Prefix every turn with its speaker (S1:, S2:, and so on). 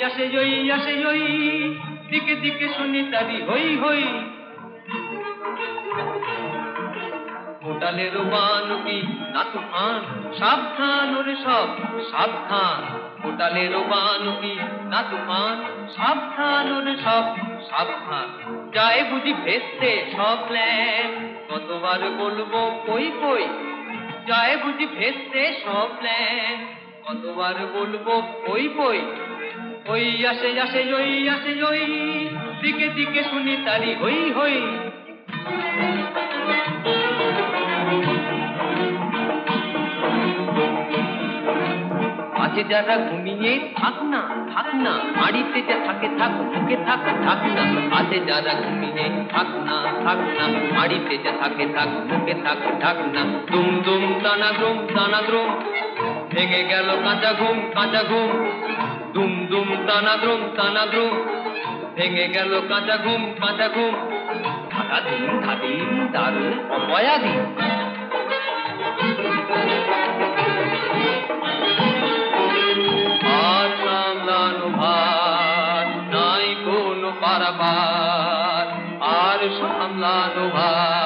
S1: আসে ওই দিকে দিকে শুনি তারি হই হই হোটালের বানুকি না তুফান সাবধান ওরে সব সাবধান হোটালের বানুকি না তুফান সাবধান ওরে সব সাবধান যায় বুঝি ভেস্তে সব প্ল্যান কতবার বলবো কই কই যায় বুঝি ভেস্তে সব প্ল্যান কতবার বলবো কই কই ওই আসে ওই দিকে দিকে শুনি তারি হই হই আছে যারা ঘুমিয়ে থাক না হাড়িতে যা থাকে থাক মুখে থাক না আছে যারা ঘুমিয়ে থাক না হাড়িতে যা থাকে থাক মুখে থাক না দুম দুম টানা দ্রুম ভেঙে গেল কাঁচা ঘুম দুম দুম টানা দ্রুম ভেঙে গেল কাঁচা ঘুম ধাদিম দারুণ অপয়াদি নাই কোনো পারাবার আর সামলানো ভার